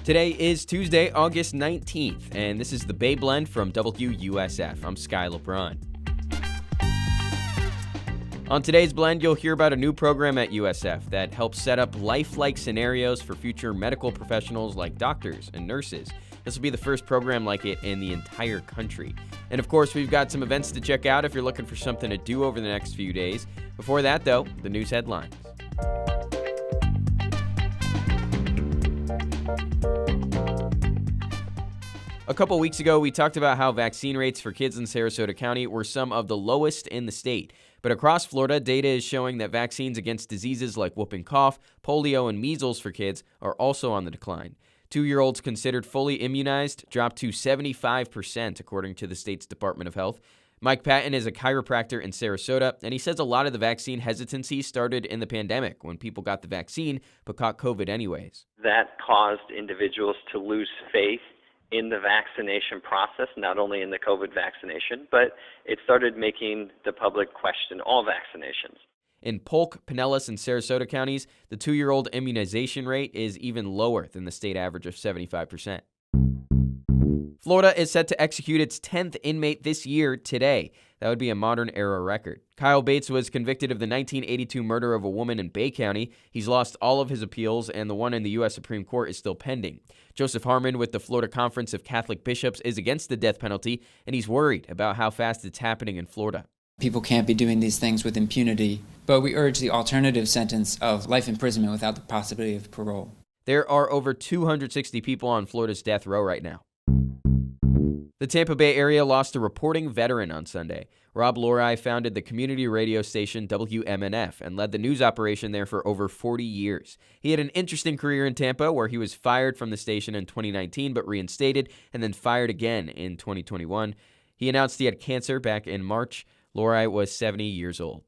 Today is Tuesday, August 19th, and this is the Bay Blend from WUSF. I'm Sky LeBron. On today's blend, you'll hear about a new program at USF that helps set up lifelike scenarios for future medical professionals like doctors and nurses. This will be the first program like it in the entire country. And of course, we've got some events to check out if you're looking for something to do over the next few days. Before that, though, the news headlines. A couple weeks ago, we talked about how vaccine rates for kids in Sarasota County were some of the lowest in the state. But across Florida, data is showing that vaccines against diseases like whooping cough, polio, and measles for kids are also on the decline. 2-year-olds considered fully immunized dropped to 75%, according to the state's Department of Health. Mike Patton is a chiropractor in Sarasota, and he says a lot of the vaccine hesitancy started in the pandemic when people got the vaccine but caught COVID anyways. That caused individuals to lose faith in the vaccination process, not only in the COVID vaccination, but it started making the public question all vaccinations. In Polk, Pinellas, and Sarasota counties, the 2-year-old immunization rate is even lower than the state average of 75%. Florida is set to execute its 10th inmate this year today. That would be a modern-era record. Kyle Bates was convicted of the 1982 murder of a woman in Bay County. He's lost all of his appeals, and the one in the U.S. Supreme Court is still pending. Joseph Harmon with the Florida Conference of Catholic Bishops is against the death penalty, and he's worried about how fast it's happening in Florida. People can't be doing these things with impunity, but we urge the alternative sentence of life imprisonment without the possibility of parole. There are over 260 people on Florida's death row right now. The Tampa Bay area lost a reporting veteran on Sunday. Rob Lorai founded the community radio station WMNF and led the news operation there for over 40 years. He had an interesting career in Tampa where he was fired from the station in 2019 but reinstated and then fired again in 2021. He announced he had cancer back in March. Lorai was 70 years old.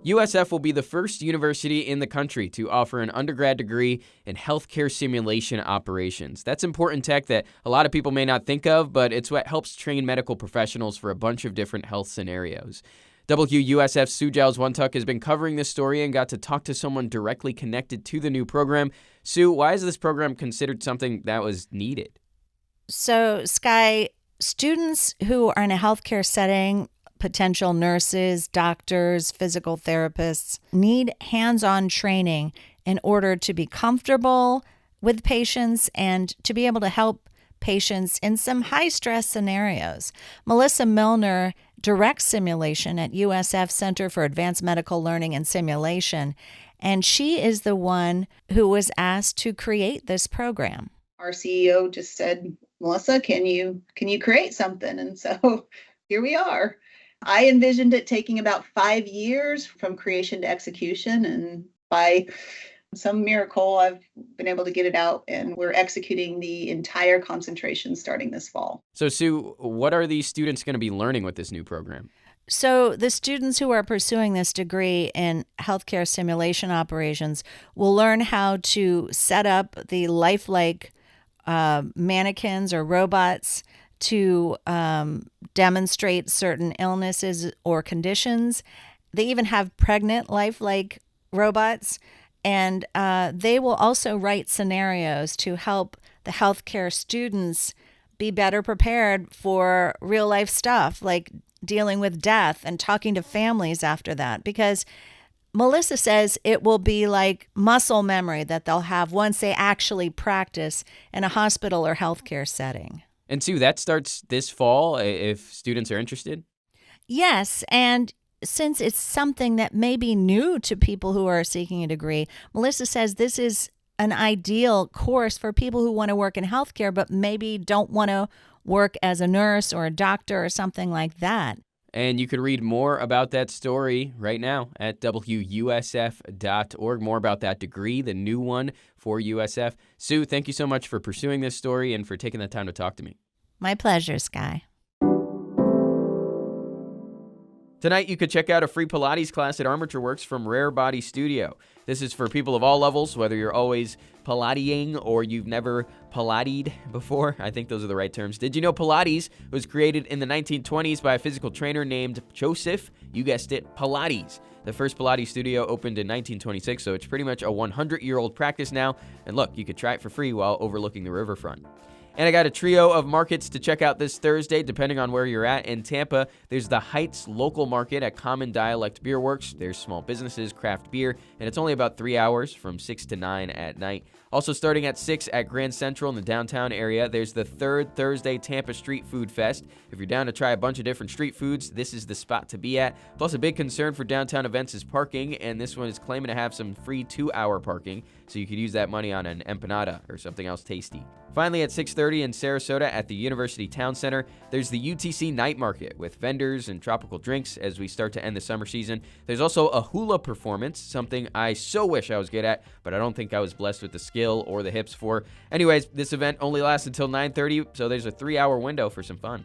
USF will be the first university in the country to offer an undergrad degree in healthcare simulation operations. That's important tech that a lot of people may not think of, but it's what helps train medical professionals for a bunch of different health scenarios. WUSF's Sue Giles Wontuck has been covering this story and got to talk to someone directly connected to the new program. Sue, why is this program considered something that was needed? So, Sky, students who are in a healthcare setting, potential nurses, doctors, physical therapists, need hands-on training in order to be comfortable with patients and to be able to help patients in some high-stress scenarios. Melissa Milner directs simulation at USF Center for Advanced Medical Learning and Simulation, and she is the one who was asked to create this program. Our CEO just said, Melissa, can you create something? And so here we are. I envisioned it taking about 5 years from creation to execution, and by some miracle, I've been able to get it out, and we're executing the entire concentration starting this fall. So, Sue, what are these students going to be learning with this new program? So the students who are pursuing this degree in healthcare simulation operations will learn how to set up the lifelike mannequins or robots to demonstrate certain illnesses or conditions. They even have pregnant lifelike robots, and they will also write scenarios to help the healthcare students be better prepared for real life stuff like dealing with death and talking to families after that, because Melissa says it will be like muscle memory that they'll have once they actually practice in a hospital or healthcare setting. And Sue, that starts this fall if students are interested? Yes, and since it's something that may be new to people who are seeking a degree, Melissa says this is an ideal course for people who want to work in healthcare but maybe don't want to work as a nurse or a doctor or something like that. And you can read more about that story right now at WUSF.org. More about that degree, the new one for USF. Sue, thank you so much for pursuing this story and for taking the time to talk to me. My pleasure, Sky. Tonight, you could check out a free Pilates class at Armature Works from Rare Body Studio. This is for people of all levels, whether you're always Pilating or you've never Pilatied before. I think those are the right terms. Did you know Pilates was created in the 1920s by a physical trainer named Joseph? You guessed it, Pilates. The first Pilates studio opened in 1926, so it's pretty much a 100-year-old practice now. And look, you could try it for free while overlooking the riverfront. And I got a trio of markets to check out this Thursday, depending on where you're at. In Tampa, there's the Heights Local Market at Common Dialect Beer Works. There's small businesses, craft beer, and it's only about 3 hours from 6 to 9 at night. Also starting at 6 at Grand Central in the downtown area, there's the third Thursday Tampa Street Food Fest. If you're down to try a bunch of different street foods, this is the spot to be at. Plus, a big concern for downtown events is parking, and this one is claiming to have some free 2-hour parking, so you could use that money on an empanada or something else tasty. Finally, at 6:30 in Sarasota at the University Town Center, there's the UTC Night Market with vendors and tropical drinks as we start to end the summer season. There's also a hula performance, something I so wish I was good at, but I don't think I was blessed with the skill or the hips for. Anyways, this event only lasts until 9:30, so there's a 3-hour window for some fun.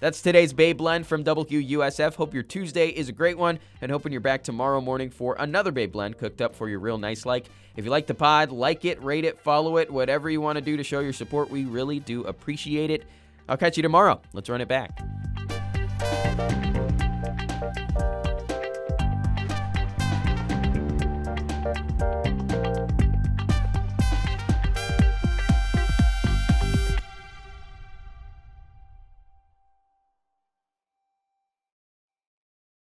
That's today's Bay Blend from WUSF. Hope your Tuesday is a great one, and hoping you're back tomorrow morning for another Bay Blend cooked up for you real nice like. If you like the pod, like it, rate it, follow it, whatever you want to do to show your support. We really do appreciate it. I'll catch you tomorrow. Let's run it back.